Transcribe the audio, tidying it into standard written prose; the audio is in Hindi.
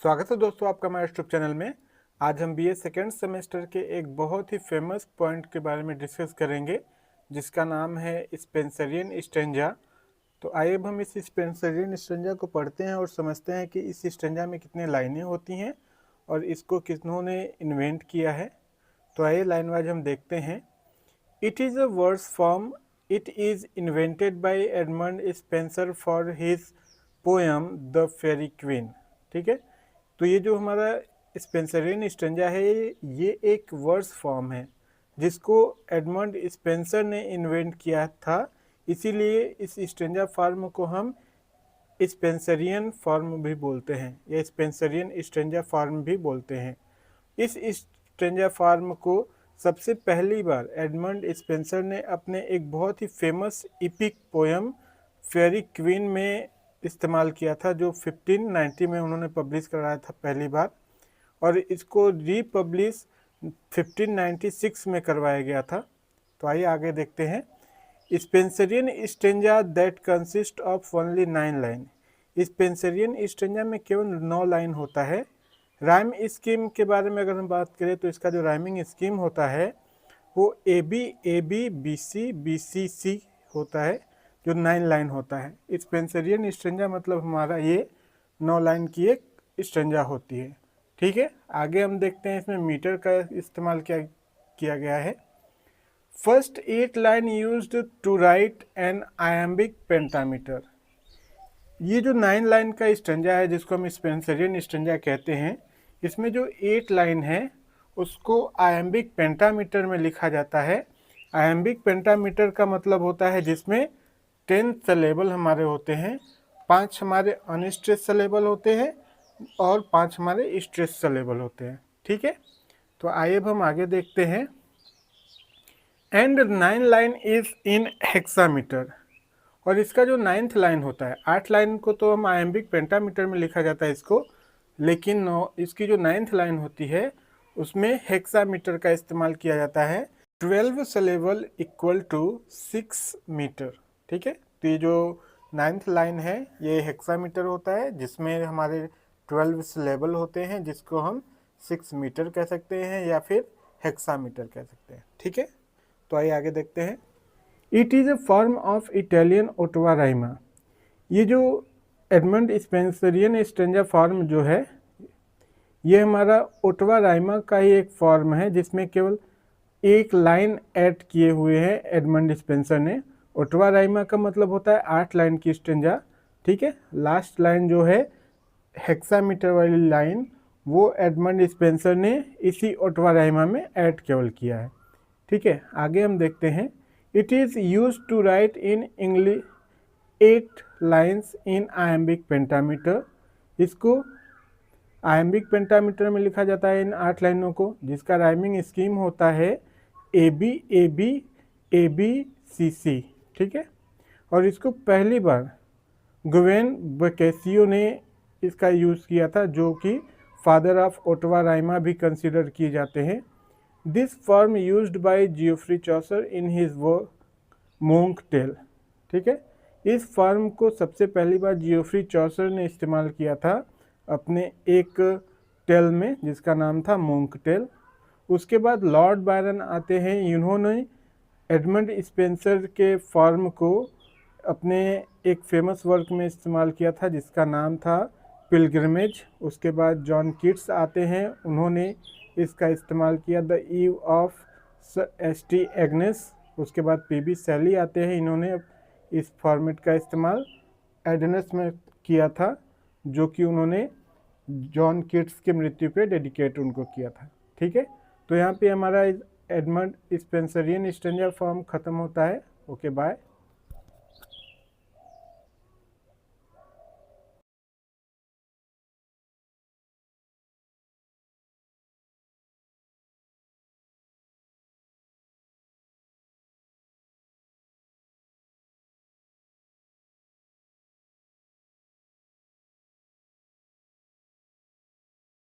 स्वागत है दोस्तों आपका हमारे यूट्यूब चैनल में। आज हम बीए सेकेंड सेमेस्टर के एक बहुत ही फेमस पॉइंट के बारे में डिस्कस करेंगे जिसका नाम है स्पेंसरियन स्टेंजा। तो आइए अब हम इस स्पेंसरियन स्टेंजा को पढ़ते हैं और समझते हैं कि इस स्टेंजा में कितने लाइनें होती हैं और इसको किन्होंने इन्वेंट किया है। तो आइए लाइन वाइज हम देखते हैं। It is a verse form. It is invented by Edmund Spenser for his poem the Faerie Queene. ठीक है, तो ये जो हमारा स्पेंसरियन स्टेंजा है ये एक वर्स फॉर्म है जिसको एडमंड स्पेंसर ने इन्वेंट किया था, इसीलिए इस स्टेंजा फॉर्म को हम स्पेंसरियन फॉर्म भी बोलते हैं या स्पेंसरियन स्टेंजा फॉर्म भी बोलते हैं। इस स्टेंजा फॉर्म को सबसे पहली बार एडमंड स्पेंसर ने अपने एक बहुत ही फेमस इपिक पोएम फेरी क्वीन में इस्तेमाल किया था, जो 1590 में उन्होंने पब्लिश कराया था पहली बार, और इसको रीपब्लिश 1596 में करवाया गया था। तो आइए आगे देखते हैं। Spenserian stanza that consist of only 9 line. Spenserian stanza में केवल 9 लाइन होता है। राइम स्कीम के बारे में अगर हम बात करें तो इसका जो राइमिंग स्कीम होता है वो ए बी बी सी सी होता है, जो 9 लाइन होता है। स्पेंसरियन स्टेंजा मतलब हमारा ये 9 लाइन की एक स्टेंजा होती है। ठीक है, आगे हम देखते हैं इसमें मीटर का इस्तेमाल किया गया है। First 8 line used to write an iambic pentameter. ये जो 9 लाइन का स्टेंजा है जिसको हम स्पेंसरियन स्टेंजा कहते हैं, इसमें जो 8 लाइन है उसको आयम्बिक पेंटामीटर में लिखा जाता है। आयम्बिक पेंटामीटर का मतलब होता है जिसमें 10 सिलेबल हमारे होते हैं, 5 हमारे अनस्ट्रेस सिलेबल होते हैं और 5 हमारे स्ट्रेस सिलेबल होते हैं। ठीक है, तो आइए अब हम आगे देखते हैं। And 9 line is in hexameter. और इसका जो 9th लाइन होता है, 8 लाइन को तो हम आयम्बिक पेंटामीटर में लिखा जाता है इसको, लेकिन इसकी जो 9th लाइन होती है उसमें हेक्सामीटर का इस्तेमाल किया जाता है। 12 सिलेबल इक्वल टू 6 मीटर। ठीक है, तो ये जो 9th लाइन है ये हेक्सामीटर होता है जिसमें हमारे 12 सिलेबल होते हैं, जिसको हम 6 मीटर कह सकते हैं या फिर हेक्सामीटर कह सकते हैं। ठीक है, तो आइए आगे देखते हैं। It is a form of Italian ottava rima. ये जो एडमंड स्पेंसरियन स्टेंजा फॉर्म जो है ये हमारा ओटवा राइमा का ही एक फॉर्म है जिसमें केवल एक लाइन ऐड किए हुए हैं एडमंड स्पेंसर ने। ओटवा राइमा का मतलब होता है 8 लाइन की स्टेंजा। ठीक है, लास्ट लाइन जो है हेक्सामीटर वाली लाइन वो एडमंड स्पेंसर ने इसी ओटवा राइमा में ऐड केवल किया है। ठीक है, आगे हम देखते हैं। It is use to write in English 8 lines in iambic pentameter. इसको आयम्बिक पेंटामीटर में लिखा जाता है इन 8 लाइनों को, जिसका राइमिंग स्कीम होता है ए बी सी। ठीक है, और इसको पहली बार गुवेन बकेसियो ने इसका यूज़ किया था, जो कि फादर ऑफ ओटवा राइमा भी कंसिडर किए जाते हैं। This form used by Geoffrey Chaucer in his work monk tale. ठीक है, इस फॉर्म को सबसे पहली बार जियोफ्री चॉसर ने इस्तेमाल किया था अपने एक टेल में जिसका नाम था मोंक टेल। उसके बाद लॉर्ड बायरन आते हैं, इन्होंने एडमंड स्पेंसर के फॉर्म को अपने एक फेमस वर्क में इस्तेमाल किया था जिसका नाम था पिलग्रिमेज। उसके बाद जॉन कीट्स आते हैं, उन्होंने इसका इस्तेमाल किया the eve of st Agnes. उसके बाद पीबी शैली आते हैं, इन्होंने इस फॉर्मेट का इस्तेमाल एडनेस में किया था, जो कि उन्होंने जॉन कीट्स की मृत्यु पे डेडिकेट उनको किया था। ठीक है, तो यहाँ पे हमारा एडमंड स्पेंसरियन स्टेंजा फॉर्म ख़त्म होता है। Okay, bye.